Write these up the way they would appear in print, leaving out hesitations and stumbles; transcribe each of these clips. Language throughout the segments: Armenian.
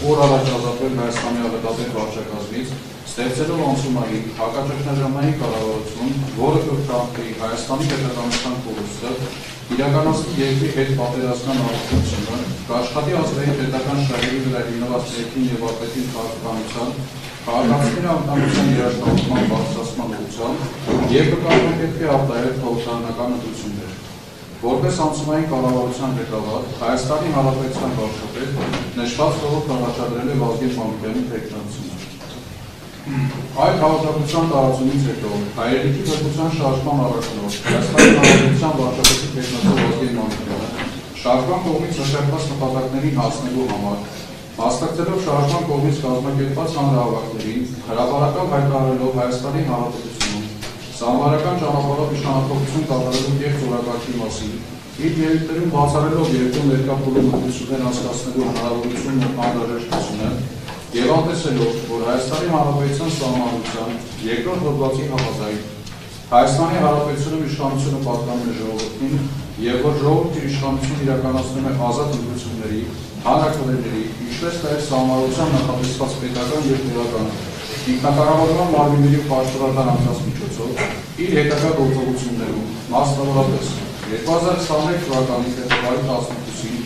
Օր առաջ ազատվել Հայաստանի ավետաձեր վարչակազմից, ստեղծելով անցումային հակաճգնաժամային կառավարություն, որը կրկնակի Հայաստանի պետականության կորուստը, իրականացնի երկրի հետ պատերազմական առողջությունը, կաշխատի ազգային պետական շահերի վրա հիմնված ներքին եւ արտաքին քաղաքականության, քաղաքացիների անվտանգության երաշխավորման բարձրացման ուղղությամբ եւ կկազմակերպի արտահայտ խորհրդարանական ընտրություններ։ Որպես անցումային կառավարության ղեկավար, Հայաստանի Հանրապետության վարչապետ նշված խորհուրդ առաջադրել է Վազգեն Մանուկյանի թեկնածությունը։ Այդ հավաքակցության տարածումից հետո հայրենիքի պետության շարժման առաջնորդ Հայաստանի Հանրապետության վարչապետի թեկնածու Վազգեն Մանուկյանը շարժման կողմից նշանակված նպատակներին հասնելու համար մասնակցելով շարժման կողմից կազմակերպված հանրահավաքներին, հրապարակավ հայտարարելով Հայաստանի Հանրապետությունում Սահմանական ճանապարհով իշխանափոխություն կատարելու կեղծ օրակարգի մասին, իր ելույթներում բացառելով երկու ներկա փուլում ընտրություններ անցկացնելու հնարավորությունն ու անհրաժեշտությունը եւ անտեսելով, որ Հայաստանի Հանրապետության Սահմանության երկրորդ հոդվածի համաձայն Հայաստանի Հանրապետությունում իշխանությունը պատկանում է ժողովրդին եւ որ ժողովուրդը իշխանություն իրականացնում է ազատ ընտրությունների, հանրաքվեների, ինչպես նաեւ Սահմանության նախատեսված պետական եւ տեղական ինքնակառավարման մարմինների պաշտոնական անձանց միջոցով իր հետագա գործողություններում, մասնավորապես 2021 թվականի փետրվարի 18-ին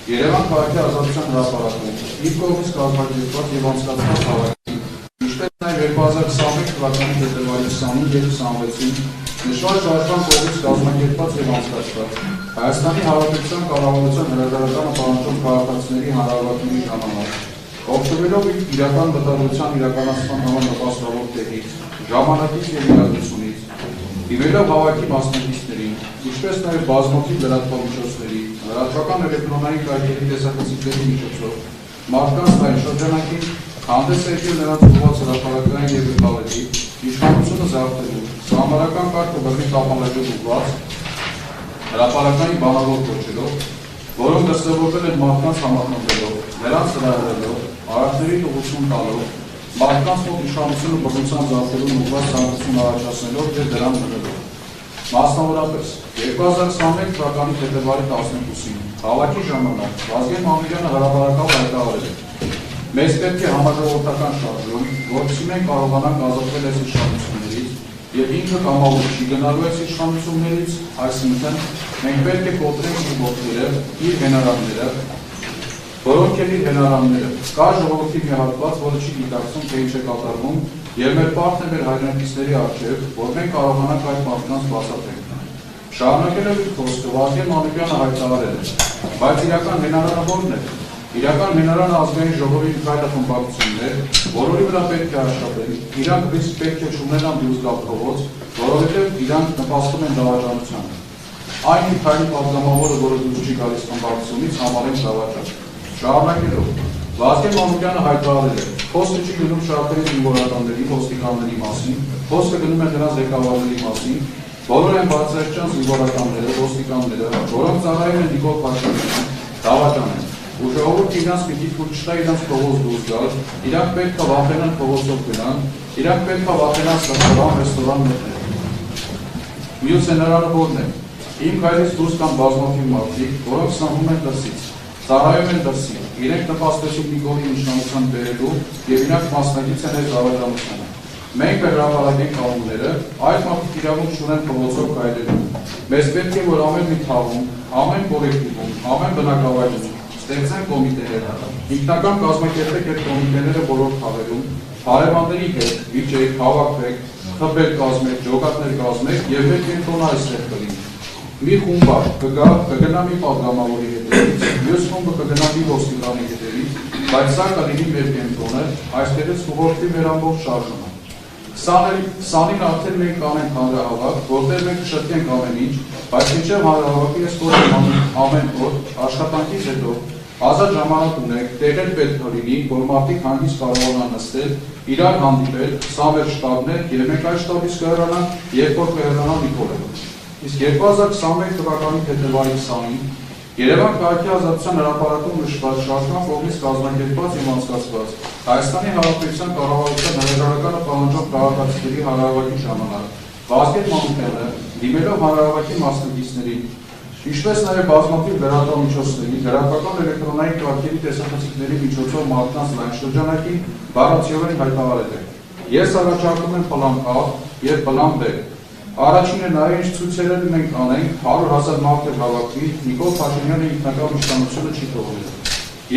Երևան քաղաքի ազատության հրապարակում իր կողմից կազմակերպված եւ անցկացված հավաքին, ինչպես նաեւ 2021 թվականի փետրվարի 25 եւ 26-ին նշված շարժման կողմից կազմակերպված եւ անցկացված Հայաստանի Հանրապետության կառավարության հրաժարականը պահանջող քաղաքացիների հանրահավաքների ժամանակ օգտվելով իրական վտանգության իրականացման համար նպաստավոր տեղից, ժամանակից եւ իրադրությունից, դիմելով հավաքի մասնակիցներին, ինչպես նաեւ բազմաթիվ լրատվամիջոցների, լրատվական էլեկտրոնային կայքերի տեսախցիկների միջոցով, մարդկանց այն շրջանակին հանդես է եկել նրանց ուղղված հրապարակային եւ գտավերի, իշխանությունը զարթելու, սահմանական կարգը բռնի տապալելու ուղղված, հրապարակային բանավոր կոչելով, որոնք դրսևորվել են մարդկանց համախմբելով, նրանց հրահրելով, արարքների ուղղություն տալով, մարդկանց մոտ իշխանությունը բռնության զարթելուն ուղղված ցանկություն առաջացնելով եւ դրան մղելով։ Մասնավորապես 2021 թվականի փետրվարի 12-ին հավաքի ժամանակ Վազգեն Մանուկյանը հրապարակավ հայտարարել է. Մեզ պետք է համաժողովրդական շարժում, որպեսզի մենք կարողանանք ազատվել այս իշխանություններից եւ ինքը կամավոր չի գնալու այս իշխանություններից, այսինքն մենք պետք է կոտրենք իր ոտները, իր հենարանները, որոնք են իր հենարանները, կա ժողովրդի մի հատված, որը չի գիտակցում, թե ինչ է կատարվում, եւ մեր պարտքն է մեր հայրենակիցների առջեւ, որ մենք կարողանանք այդ մարդկանց բացատրենք։ Շարունակելով իր խոսքը Վազգեն Մանուկյանը հայտարարել է, բայց իրական հենարանը ո՞րն է։ Իրական հենարանը ազգային ժողովի քայլախմբակցություններ, որոնի վրա պետք է աշխատել, իրանք պետք է չունենան դուրս գալ փողոց, որովհետեւ իրանք նպաստում են դավաճանությանը։ Այն մի քայլի պատգամավորը, որը դուրս չի գալիս խմբակցությունից, համարեն դավաճան։ Շարունակելով, Վազգեն Մանուկյանը հայտարարել է, խոսքը չի գնում շարքերի զինվորականների, ոստիկանների մասին, խոսքը գնում է նրանց ղեկավարների մասին, բոլոր են բարձրաստիճան զինվորականները, ոստիկանները, որոնք ծառայում են Նիկոլ Փաշինյանին, դավաճան են, ու ժողովուրդը իրանց պիտի թույլ չտա իրանց փողոց դուրս գալ, իրանք պետք է վախենան փողոցով գնան, իրանք պետք է վախենան սրճարան, ռեստորան մտնել։ Մյուս հենարանը ո՞րն է։ Իմ քայլից դուրս կան բազմաթիվ մարդիկ, որոնք սնվում են դրսից, ծառայում են դրսին, իրենք նպաստեցին Նիկոլի իշխանության բերելու եւ իրանք մասնակից են այս դավաճանությանը։ Մենք հրապարակենք կանոնները, այդ մարդիկ իրավունք չունեն փողոցով քայլելու։ Մեզ պետք է որ ամեն մի թաղում, ամեն կոլեկտիվում, ամեն բնակավայրում ստեղծենք կոմիտեներ, ինքնական կազմակերպեք այդ կոմիտեները բոլոր թաղերում, հարևանների հետ վիճեք, հավաքվեք, խմբեր կազմեք, ջոկատներ կազմեք եւ մեր կենտրոնը այստեղ կլինի։ Մի խումբ կգնա մի պատգամավորի հետևից, մյուս խումբը կգնա մի ոստիկանի հետևից, բայց սա կլինի մեր կենտրոնը, այստեղից կուղղորդի մեր ամբողջ շարժումը։ Սանին արդեն մենք կանենք հանրահավաք, որտեղ մենք շտկենք ամեն ինչ, բայց մինչև հանրահավաքի ես կորում ամեն օր աշխատանքից հետո ազատ ժամանակ ունենք, տեղեր պետք է լինի, որ մարդիկ հանգիստ կարողանան նստել, իրար հանդիպել, սա մեր շտաբն է, եւ մենք այս շտաբից կհեռանանք, երբ որ կհեռանա Նիկոլը։ Իսկ 2021 թվականի փետրվարի 20-ին Երևան քաղաքի ազատության հրապարակում նշված շարժման կողմից կազմակերպված եւ անցկացված Հայաստանի Հանրապետության կառավարության հրաժարականը պահանջող քաղաքացիների հանրահավաքի ժամանակ Վազգեն Մանուկյանը, դիմելով հանրահավաքի մասնակիցներին, ինչպես նաեւ բազմաթիվ լրատվամիջոցների, գրական էլեկտրոնային կարգերի տեսախցիկների միջոցով մարդկանց լայն շրջանակի բառացիորեն հայտարարել է. Ես առաջարկում եմ պլան A եւ պլան B. Առաջինը նաև ինչ ցույցերել մենք անենք 100,000 մարդ հավաքվի, Նիկոլ Փաշինյանը ինքնական իշխանությունը չի թողնել։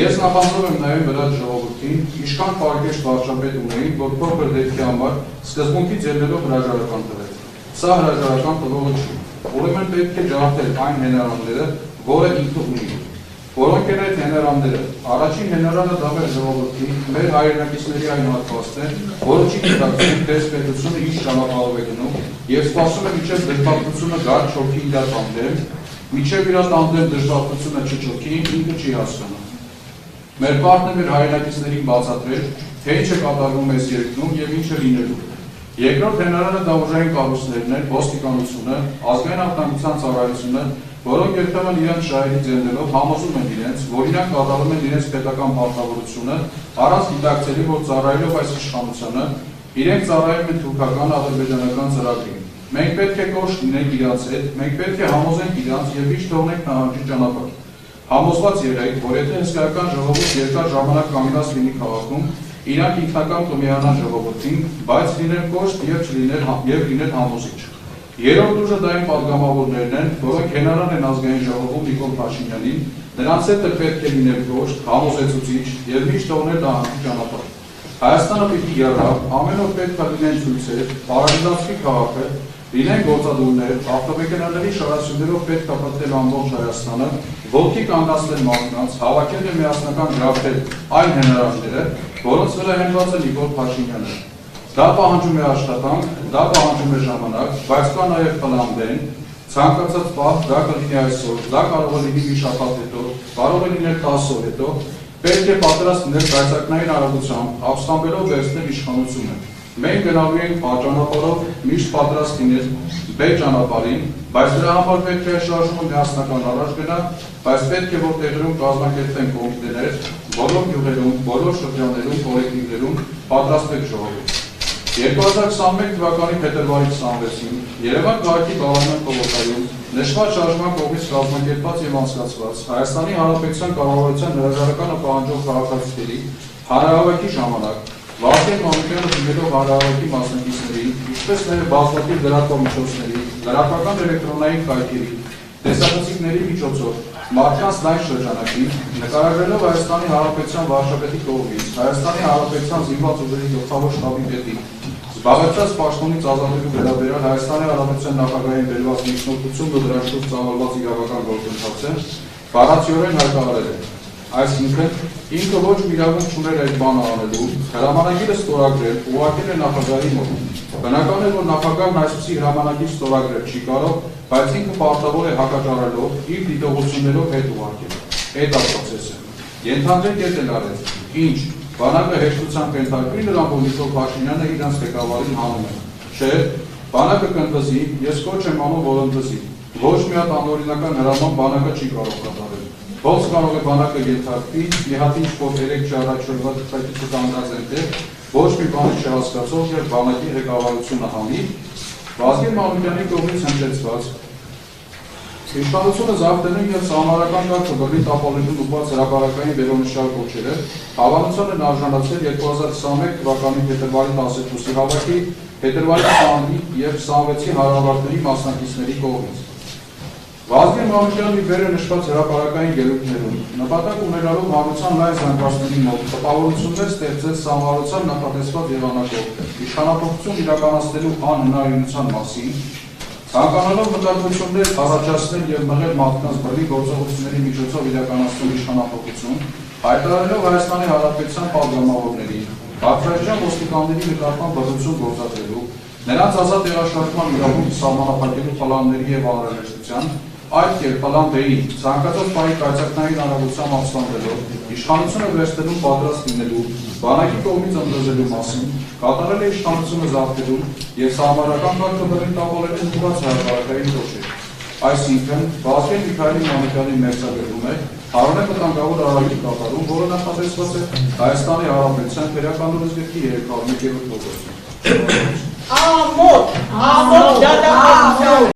Ես նախանձում եմ նաև վրաց ժողովրդին, ինչքան պարկեշտ վարչապետ ունեին, որ փոքր դեպքի համար սկզբունքից ելնելով հրաժարական տվեց։ Սա հրաժարական տվողը չի։ Ուրեմն պետք է ջարդել այն հենարանները, որը ինքը ունի։ Որոնք են այդ հենարանները։ Առաջին հենարանը դա մեր ժողովրդի, մեր հայրենակիցների այն հատվածն է, որը չի գիտակցում դեսպետությունը ինչ ճանապարհով է գնում եւ սպասում է մինչեւ դժբախտությունը գար չոքի իրար տանդեմ, մինչեւ իր տանդեմ դժբախտությունը չչոքի, ինքը չի հասկանում։ Մեր պարտն է մեր հայրենակիցներին բացատրել, թե ինչ է կատարվում այս երկրում եւ ինչ է լինելու։ Երկրորդ հենարանը դա ուժային կառույցներն են, ոստիկանությունը, ազգային անվտանգության ծառայությունը, որոնք երբեմն իրենց շահերից ելնելով համոզում են իրենց, որ իրանք կատարում են իրենց պետական պարտավորությունը, առանց գիտակցելի, որ ծառայելով այս իշխանությանը, իրենք ծառայում են թուրքական ադրբեջանական ծրագրին։ Մենք պետք է կոշտ լինենք իրանց հետ, մենք պետք է համոզենք իրանց եւ ինչ թողնենք նահանջի ճանապարհ։ Համոզված եղեք, որ եթե հսկայական ժողովուրդ երկար ժամանակ կանգնած լինի քաղաքում, իրանք ինքնական կմիանան ժողովրդին, բայց լինել կոշտ եւ լինել համոզիչ։ Երրորդ ուժը դա այն падգամավորներն են, որոնք հենարան են ազգային ժողովում Նիկոլ Փաշինյանին, նրանց հետ պետք է լինել կոշտ, համոզեցուցիչ եւ միշտ թողնել նահանջի ճանապարհ։ Հայաստանը պիտի գեռա, ամեն օր պետք է լինեն ցույցեր, պարալիզացվի քաղաքը, լինեն գործադուլներ, ավտոմեքենաների շարասյուններով պետք է պատտել ամբողջ Հայաստանը, ոտքի կանգնացնել մարդկանց, հավաքել եւ միասնական գրավել այն հենարանները, որոնց վրա հենված է Նիկոլ Փաշինյանը։ Դա պահանջում է աշխատանք, դա պահանջում է ժամանակ, բայց կա նաև պլան B-ն, ցանկացած պահ, դա կլինի այսօր, դա կարող է լինի մի շաբաթ հետո, կարող է լինել 10 օր հետո, պետք է պատրաստ լինել կայծակնային արագությամբ, ապստամբելով վերցնել իշխանությունը։ Մենք գնալու ենք A ճանապարհով, միշտ պատրաստ լինել B ճանապարհին, բայց դրա համար պետք է շարժումը միասնական առաջ գնա, բայց պետք է որ տեղերում կազմակերպեն կոմիտեներ, բոլոր գյուղերում, բոլոր շրջաններում, կոլեկտիվներում պատրաստեք ժողովուրդ։ 2021 թվականի փետրվարի 26-ին Երևան քաղաքի Բաղարյան փողոցայում նշված շարժման կողմից կազմակերպված եւ անցկացված Հայաստանի Հանրապետության կառավարության հրաժարականը պահանջող քաղաքացիների հանրահավաքի ժամանակ Վազգեն Մանուկյանը դիմելով հանրահավաքի մասնակիցներին, ինչպես նաեւ բազմաթիվ լրատվամիջոցների, լրատվական էլեկտրոնային կայքերի, տեսախցիկների միջոցով մարդկանց լայն շրջանակին նկարագրելով Հայաստանի Հանրապետության վարչապետի կողմից Հայաստանի Հանրապետության զինված ուժերի գլխավոր շտաբի պետի զբաղեցրած պաշտոնից ազատելու վերաբերյալ Հայաստանի Հանրապետության նախագահային բերված միջնորդությունը դրա շուրջ ծավալված իրավական գործընթացը բառացիորեն հայտարարել է։ Այսինքն ինքը ոչ մի իրավունք չուներ այդ բանը անելու, հրամանագիրը ստորագրել, ուղարկել է նախագահի մոտ։ Բնական է, որ նախագահն այսպիսի հրամանագիր ստորագրել չի կարող, բայց ինքը պարտավոր է հակաճառելով, իր դիտողություններով հետ ուղարկել։ Այդ է պրոցեսը։ Ենթադրենք ետ էլ արեց։ Ինչ, բանակը հեշտությամբ ենթարկվի նրան, որ Նիկոլ Փաշինյանը իրանց ղեկավարին հանում է։ Չէ, բանակը կընդվզի, ես կոչ եմ անում, որ ընդվզի։ Ոչ մի հատ անօրինական հրաման բանակը չի կարող կատարել։ Ոնց կարող է բանակը ենթարկվի, մի հատ ինչ-որ 3 առաջորդ թղթակիցը կանգնած այնտեղ, ոչ մի բան չհասկացող եւ բանակի ղեկավարությունը հանի, Վազգեն Մանուկյանի կողմից հնչեցված իշխանությունը զարթելու եւ սահմանական կարգը բռնի տապալելու ուղղված հրապարակային վերոնշյալ կոչերը հավանության են արժանացել 2021 թվականի փետրվարի 12-ի հավաքի, փետրվարի 20-ի եւ 26-ի հարավարտների մասնակիցների կողմից։ Վազգեն Մանուկյանի վերը նշված հրապարակային ելույթներում նպատակ ունենալով հանրության լայն զանգվածների մոտ տպավորություններ ստեղծել սահմանության նախատեսված եղանակով իշխանապողություն իրականացնելու անհնարինության մասին, ցանկանալով մտածություններ առաջացնել եւ մղել մարդկանց բռնի գործողությունների միջոցով իրականացնող իշխանապողություն, հայտարարելով Հայաստանի Հանրապետության պատգամավորներին, Բարձրաստիճան ոստիկանների նկատմամբ բռնություն գործադրելու, նրանց ազատ տեղաշարժման իրավունք սահմանափակելու պլանների եւ անհրաժեշտության, այդ կերպ պլան ցանկացած պահի կայացակնային անհավասարությամբ ապստամբելով, իշխանությունը վերցնելու պատրաստ լինելու, բանակի կողմից ընդգծելու մասին, կատարել է իշխանությունը զավթելու եւ սահմանական կարգավիճակի տապալելու ուղղված հրապարակային կոչեր։ Այսինքն, Վազգեն Միքայելի Մանուկյանի մերձագրում է Հարոնե վտանգավոր արարույթ կատարում, որը նախատեսված է Հայաստանի Հանրապետության Պետական օրենսգրքի 301-րդ հոդվածում։ Ամոթ, դատապարտություն